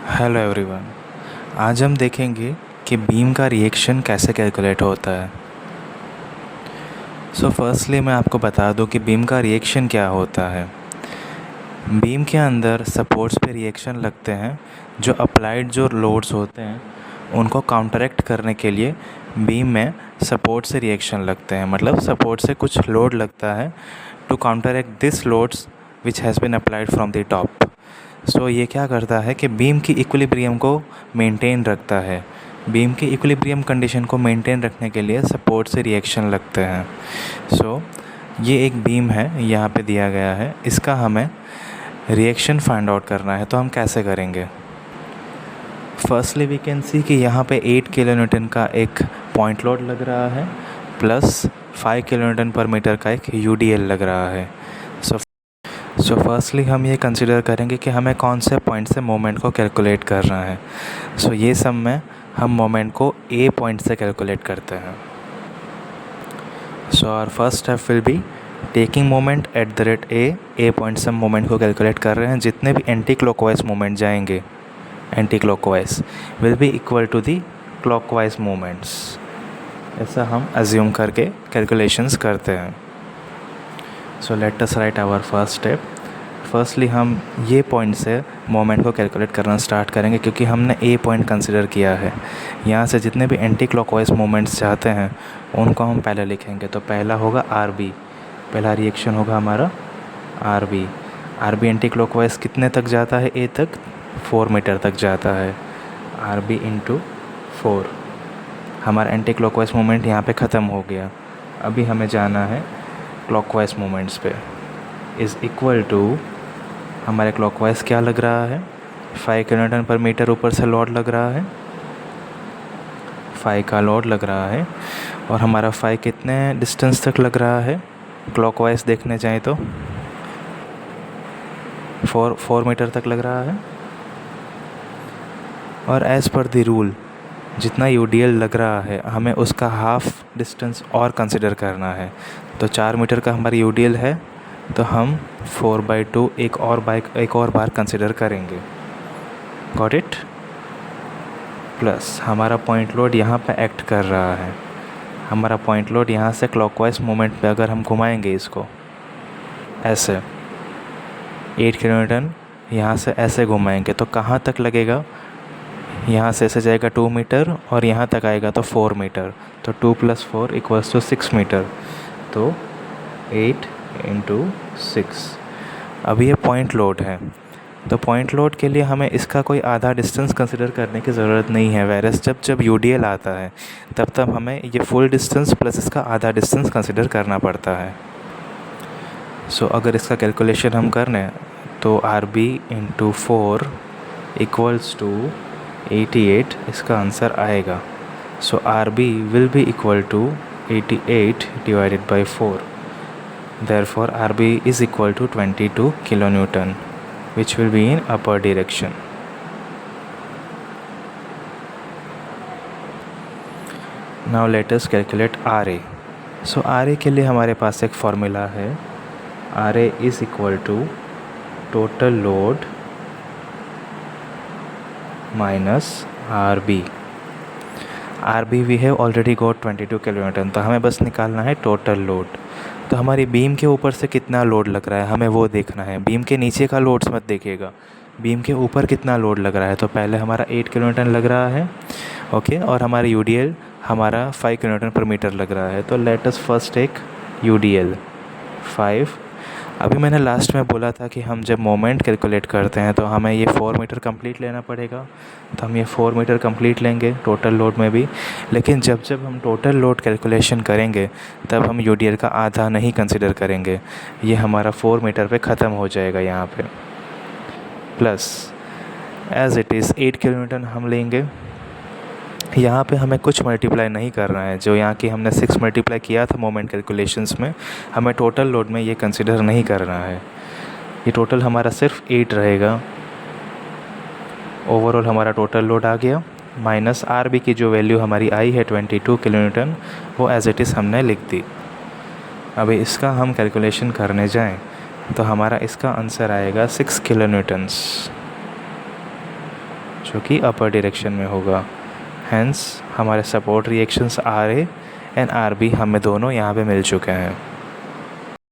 Hello everyone. आज हम देखेंगे कि बीम का रिएक्शन कैसे कैलकुलेट होता है। फर्स्टली मैं आपको बता दूं कि बीम का रिएक्शन क्या होता है। बीम के अंदर सपोर्ट्स पे रिएक्शन लगते हैं। जो अप्लाइड जो लोड्स होते हैं उनको काउंटरैक्ट करने के लिए बीम में सपोर्ट से रिएक्शन लगते हैं, मतलब सपोर्ट से कुछ लोड लगता है to counteract this loads which has been applied from the top. ये क्या करता है कि बीम की इक्विलिब्रियम को मेंटेन रखता है। बीम की इक्विलिब्रियम कंडीशन को मेंटेन रखने के लिए सपोर्ट से रिएक्शन लगते हैं। ये एक बीम है, यहाँ पे दिया गया है, इसका हमें रिएक्शन फाइंड आउट करना है। तो हम कैसे करेंगे? फर्स्टली वी कैन सी कि यहाँ पे 8 किलो न्यूटन का एक पॉइंट लोड लग रहा है प्लस 5 किलो न्यूटन पर मीटर का एक यूडीएल लग रहा है। फर्स्टली हम ये कंसिडर करेंगे कि हमें कौन से पॉइंट से मोमेंट को कैलकुलेट करना है। ये सब में हम मोमेंट को ए पॉइंट से कैलकुलेट करते हैं। Our first step will be taking moment at the rate A point से हम मोमेंट को कैलकुलेट कर रहे हैं। जितने भी एंटी क्लॉकवाइज मोमेंट जाएंगे, anti clockwise will be equal to the clockwise moments. ऐसा हम अज्यूम करके कैलकुलेशंस करते हैं। Let us write our first step. Firstly हम ये पॉइंट से मोमेंट को कैलकुलेट करना स्टार्ट करेंगे, क्योंकि हमने ए पॉइंट कंसिडर किया है। यहाँ से जितने भी एंटी क्लॉकवाइज मोमेंट्स चाहते हैं उनको हम पहले लिखेंगे। तो पहला होगा आर बी, पहला रिएक्शन होगा हमारा R B. R B anti clockwise कितने तक जाता है? ए तक, 4 मीटर तक जाता है। आर बी इंटू 4, हमारा एंटी क्लॉकवाइज मोमेंट यहाँ पे ख़त्म हो गया। अभी हमें जाना है क्लॉकवाइज मोमेंट्स पे। इज़ इक्वल टू हमारे क्लॉकवाइज क्या लग रहा है? 5 किलो न्यूटन पर मीटर ऊपर से लोड लग रहा है, 5 का लोड लग रहा है। और हमारा 5 कितने डिस्टेंस तक लग रहा है क्लॉकवाइज देखने जाएँ तो? 4 मीटर तक लग रहा है। और एज़ पर द रूल जितना यूडीएल लग रहा है हमें उसका हाफ डिस्टेंस और कंसिडर करना है। तो 4 मीटर का हमारा यूडीएल है, तो हम 4/2 एक और बार कंसिडर करेंगे। Got it? प्लस हमारा पॉइंट लोड यहाँ पे एक्ट कर रहा है। हमारा पॉइंट लोड यहाँ से क्लॉकवाइज मोमेंट पे अगर हम घुमाएंगे इसको ऐसे 8 किलो न्यूटन यहाँ से ऐसे घुमाएंगे तो कहाँ तक लगेगा? यहाँ से ऐसे जाएगा 2 मीटर और यहाँ तक आएगा तो 4 मीटर। तो 2 + 4 = 6 मीटर। तो 8 × 6। अब ये पॉइंट लोड है, तो पॉइंट लोड के लिए हमें इसका कोई आधा डिस्टेंस कंसिडर करने की ज़रूरत नहीं है। वैरस जब यूडीएल आता है तब हमें ये फुल डिस्टेंस प्लस इसका आधा डिस्टेंस कंसिडर करना पड़ता है। अगर इसका कैलकुलेशन हम कर लें तो RB × 4 = 88, इसका आंसर आएगा। RB will be equal to 88 divided by 4। Therefore RB is equal to 22 kilonewton, which will be in upper direction. Now let us calculate RA. RA के लिए हमारे पास एक फॉर्मूला है। RA is equal to total load minus RB. RB we have already got 22 kilonewton, तो हमें बस निकालना है टोटल लोड। तो हमारी बीम के ऊपर से कितना लोड लग रहा है हमें वो देखना है। बीम के नीचे का लोड्स मत देखिएगा, बीम के ऊपर कितना लोड लग रहा है। तो पहले हमारा 8 किलो न्यूटन लग रहा है, ओके, और हमारा यूडीएल हमारा 5 किलो न्यूटन पर मीटर लग रहा है। तो let us first take UDL 5। अभी मैंने लास्ट में बोला था कि हम जब मोमेंट कैलकुलेट करते हैं तो हमें ये 4 मीटर कंप्लीट लेना पड़ेगा। तो हम ये 4 मीटर कंप्लीट लेंगे टोटल लोड में भी। लेकिन जब हम टोटल लोड कैलकुलेशन करेंगे तब हम यूडीएल का आधा नहीं कंसिडर करेंगे। ये हमारा 4 मीटर पे ख़त्म हो जाएगा यहाँ पे। Plus as it is 8 kilo Newton हम लेंगे। यहाँ पे हमें कुछ मल्टीप्लाई नहीं करना है। जो यहाँ की हमने 6 मल्टीप्लाई किया था मोमेंट कैलकुलेशंस में, हमें टोटल लोड में ये कंसिडर नहीं करना है। ये टोटल हमारा सिर्फ 8 रहेगा। ओवरऑल हमारा टोटल लोड आ गया माइनस RB की जो वैल्यू हमारी आई है 22 किलो न्यूटन, वो एज इट इज़ हमने लिख दी। अभी इसका हम कैलकुलेशन करने जाएँ तो हमारा इसका आंसर आएगा 6 किलो न्यूटन्स। जो कि अपर डायरेक्शन में होगा। हैंस हमारे support reactions RA and RB हमें दोनों यहाँ पे मिल चुके हैं।